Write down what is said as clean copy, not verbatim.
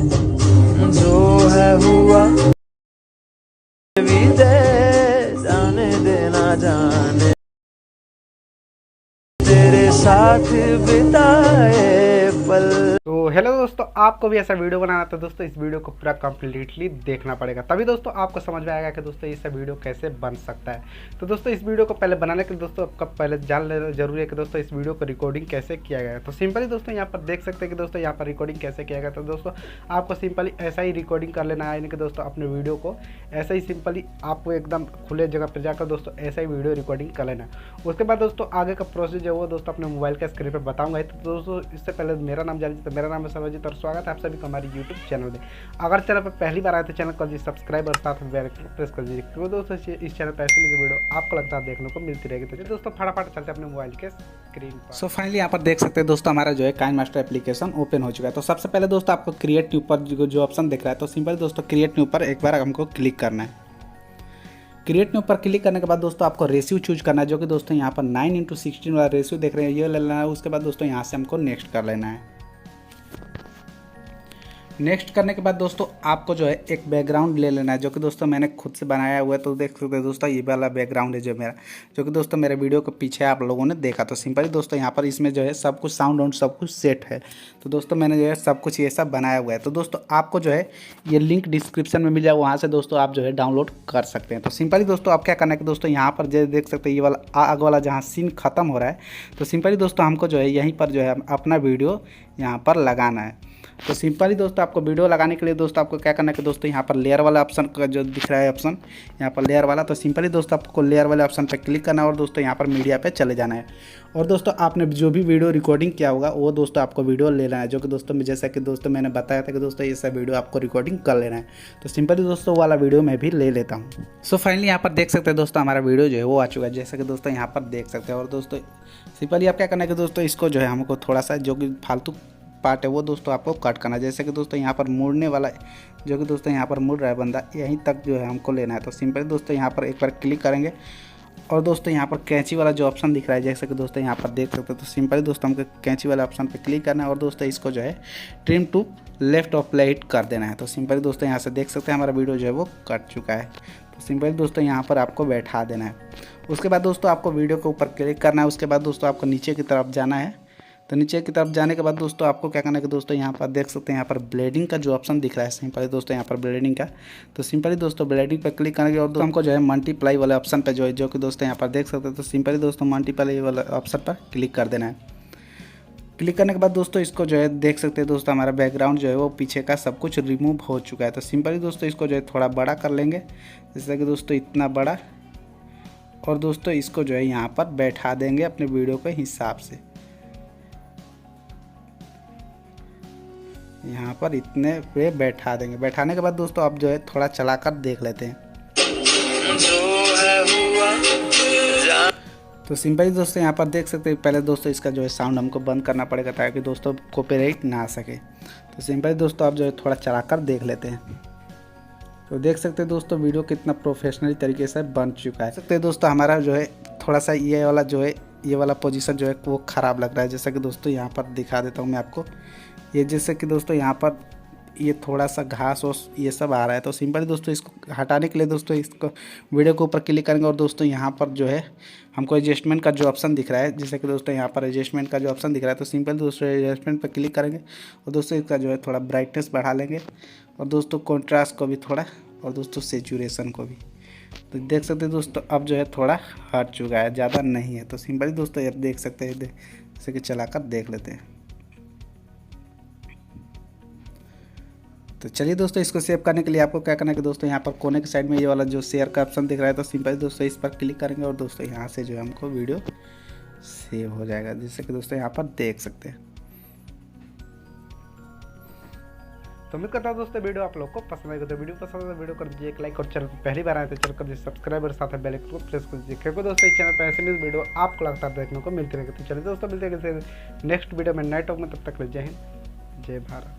जो है हुआ भी दे, जाने देना जाने, तेरे साथ बिताए पल। तो हेलो दोस्तों, आपको भी ऐसा वीडियो बनाना था दोस्तों, इस वीडियो को पूरा कम्प्लीटली देखना पड़ेगा, तभी दोस्तों आपको समझ में आएगा कि दोस्तों इससे वीडियो कैसे बन सकता है। तो दोस्तों इस वीडियो को पहले बनाने के लिए दोस्तों आपका पहले जान लेना जरूरी है कि दोस्तों इस वीडियो को रिकॉर्डिंग कैसे किया गया है। तो सिंपली दोस्तों यहाँ पर देख सकते हैं कि दोस्तों यहाँ पर रिकॉर्डिंग कैसे किया गया। तो दोस्तों आपको सिंपली ऐसा ही रिकॉर्डिंग कर लेना है, यानी कि दोस्तों अपने वीडियो को ऐसा ही सिंपली आपको एकदम खुले जगह पर जाकर दोस्तों ऐसा ही वीडियो रिकॉर्डिंग कर लेना है। उसके बाद दोस्तों आगे का प्रोसेस जो वो दोस्तों अपने मोबाइल के स्क्रीन पर बताऊँगा। तो दोस्तों इससे पहले मेरा नाम जान लीजिए। तो मेरा नाम है सर्वजीत और स्वागत है आप सभी को हमारे यूट्यूब चैनल में। अगर चैनल पर पहली बार आए तो चैनल कर दीजिए सब्सक्राइब और साथ में बेल आइकन प्रेस कर दीजिए, क्योंकि दोस्तों इस चैनल पर ऐसे वीडियो आपको लगता है देखने को मिलती रहेगी। तो दोस्तों फटाफट चलते हैं अपने मोबाइल के स्क्रीन पर। सो फाइनली यहाँ पर देख सकते हैं दोस्तों हमारा जो है काइनमास्टर एप्लीकेशन ओपन हो चुका है। तो सबसे पहले दोस्तों आपको क्रिएट न्यू पर जो ऑप्शन दिख रहा है, तो सिंपल दोस्तों क्रिएट न्यू पर एक बार हमको क्लिक करना है। क्रिएट न्यू पर क्लिक करने के बाद दोस्तों आपको रेशियो चूज करना है, जो कि दोस्तों यहाँ पर 9:16 वाला रेशियो देख रहे हैं, ये ले लेना है। उसके बाद दोस्तों यहाँ से हमको नेक्स्ट कर लेना है। नेक्स्ट करने के बाद दोस्तों आपको जो है एक बैकग्राउंड ले लेना है, जो कि दोस्तों मैंने खुद से बनाया हुआ है। तो देख सकते हैं दोस्तों ये वाला बैकग्राउंड है जो मेरा, जो कि दोस्तों मेरे वीडियो के पीछे आप लोगों ने देखा। तो सिंपली दोस्तों यहाँ पर इसमें जो है सब कुछ साउंड वाउंड सब कुछ सेट है। तो दोस्तों मैंने जो है सब कुछ ये सब बनाया हुआ है। तो दोस्तों आपको जो है ये लिंक डिस्क्रिप्शन में मिल जाए, वहाँ से दोस्तों आप जो है डाउनलोड कर सकते हैं। तो सिंपली दोस्तों आप क्या करना है कि दोस्तों यहाँ पर जो देख सकते हैं ये वाला आग वाला जहाँ सीन खत्म हो रहा है, तो सिंपली दोस्तों हमको जो है यहीं पर जो है अपना वीडियो यहाँ पर लगाना है। तो सिंपली दोस्तों आपको वीडियो लगाने के लिए दोस्तों आपको क्या करना है कि दोस्तों यहाँ पर लेयर वाला ऑप्शन का जो दिख रहा है ऑप्शन यहाँ पर लेयर वाला, तो सिंपली दोस्तों आपको लेयर वाले ऑप्शन पर क्लिक करना है और दोस्तों यहाँ पर मीडिया पे चले जाना है। और दोस्तों आपने जो भी वीडियो रिकॉर्डिंग किया होगा वो दोस्तों आपको वीडियो ले लेना है, जो कि दोस्तों जैसा कि दोस्तों मैंने बताया था कि दोस्तों ये सब वीडियो आपको रिकॉर्डिंग कर लेना है। तो सिंपली दोस्तों वाला वीडियो मैं भी ले लेता हूँ। सो फाइनली यहाँ पर देख सकते हैं दोस्तों हमारा वीडियो जो है वो आ चुका है, जैसा कि दोस्तों यहाँ पर देख सकते हैं। और दोस्तों सिंपली आप क्या करना है कि दोस्तों इसको जो है हमको थोड़ा सा जो कि फालतू पार्ट है वो दोस्तों आपको कट करना है, जैसे कि दोस्तों यहाँ पर मुड़ने वाला जो कि दोस्तों यहाँ पर मुड़ रहा है बंदा, यहीं तक जो है हमको लेना है। तो सिंपली दोस्तों यहाँ पर एक बार क्लिक करेंगे और दोस्तों यहाँ पर कैंची वाला जो ऑप्शन दिख रहा है, जैसे कि दोस्तों यहाँ पर देख सकते हो, तो सिंपली दोस्तों हमको कैंची वाले ऑप्शन पर क्लिक करना है और दोस्तों इसको जो है ट्रिम टू लेफ्ट और प्लेट कर देना है। तो सिंपली दोस्तों यहाँ से देख सकते हैं हमारा वीडियो जो है वो कट चुका है। तो सिंपली दोस्तों यहाँ पर आपको बैठा देना है। उसके बाद दोस्तों आपको वीडियो के ऊपर क्लिक करना है। उसके बाद दोस्तों आपको नीचे की तरफ जाना है। तो नीचे की तरफ जाने के बाद दोस्तों आपको क्या करना है कि दोस्तों यहाँ पर देख सकते हैं यहाँ पर ब्लेडिंग का जो ऑप्शन दिख रहा है, सिंपली दोस्तों यहाँ पर ब्लेडिंग का, तो सिंपली दोस्तों ब्लेडिंग पर क्लिक करेंगे और दोस्तों हमको जो है मल्टीप्लाई वाले ऑप्शन पे जो कि दोस्तों यहाँ पर देख सकते हैं, तो सिंपली दोस्तों मल्टीप्लाई वाले ऑप्शन पर क्लिक कर देना है। क्लिक करने के बाद दोस्तों इसको जो है देख सकते हैं दोस्तों हमारा बैकग्राउंड जो है वो पीछे का सब कुछ रिमूव हो चुका है। तो सिंपली दोस्तों इसको जो है थोड़ा बड़ा कर लेंगे, जैसे कि दोस्तों इतना बड़ा, और दोस्तों इसको जो है यहाँ पर बैठा देंगे अपने वीडियो के हिसाब से। यहाँ पर इतने पे बैठा देंगे। बैठाने के बाद दोस्तों आप जो है थोड़ा चलाकर देख लेते हैं। तो सिंपली दोस्तों यहाँ पर देख सकते हैं, पहले दोस्तों इसका जो है साउंड हमको बंद करना पड़ेगा ताकि दोस्तों कॉपीराइट ना आ सके। तो सिंपली दोस्तों आप जो है थोड़ा चलाकर देख लेते हैं। तो देख सकते हैं दोस्तों वीडियो कितना प्रोफेशनली तरीके से बन चुका है। सकते हैं दोस्तों हमारा जो है थोड़ा सा ये वाला जो है ये वाला पोजीशन जो है वो ख़राब लग रहा है, जैसा कि दोस्तों यहाँ पर दिखा देता हूँ मैं आपको। ये जैसे कि दोस्तों यहाँ पर ये थोड़ा सा घास और ये सब आ रहा है। तो सिंपली दोस्तों इसको हटाने के लिए दोस्तों इसको वीडियो के ऊपर क्लिक करेंगे और दोस्तों यहाँ पर जो है हमको एडजस्टमेंट का जो ऑप्शन दिख रहा है, जैसे कि दोस्तों यहाँ पर एडजस्टमेंट का जो ऑप्शन दिख रहा है, तो सिंपल दोस्तों एडजस्टमेंट पर क्लिक करेंगे और दोस्तों इसका जो है थोड़ा ब्राइटनेस बढ़ा लेंगे और दोस्तों कॉन्ट्रास्ट को भी थोड़ा, और दोस्तों सैचुरेशन को भी। तो देख सकते हैं दोस्तों अब जो है थोड़ा हट चुका है, ज़्यादा नहीं है। तो सिंपली दोस्तों अब देख सकते हैं, जैसे कि चलाकर देख लेते हैं। तो चलिए दोस्तों इसको सेव करने के लिए आपको क्या करना है कि दोस्तों यहाँ पर कोने के साइड में ये वाला जो शेयर का ऑप्शन दिख रहा है, तो सिंपली दोस्तों इस पर क्लिक करेंगे और दोस्तों यहाँ से जो है हमको वीडियो सेव हो जाएगा, जैसे कि दोस्तों यहाँ पर देख सकते हैं। तो उम्मीद करता हूँ दोस्तों वीडियो आप लोग को पसंद आएगा। तो वीडियो पसंद है वीडियो कर दीजिए एक लाइक और चैनल पर पहली बार आए तो चैनल कर दीजिए सब्सक्राइब और साथ में बेल आइकन को प्रेस कर दीजिए, क्योंकि दोस्तों इस चैनल पर ऐसे न्यूज़ वीडियो आपको लगातार देखने को मिलती रहेगी। तो चलिए दोस्तों मिलते हैं नेक्स्ट वीडियो में नए टॉपिक में, तब तक जय हिंद जय भारत।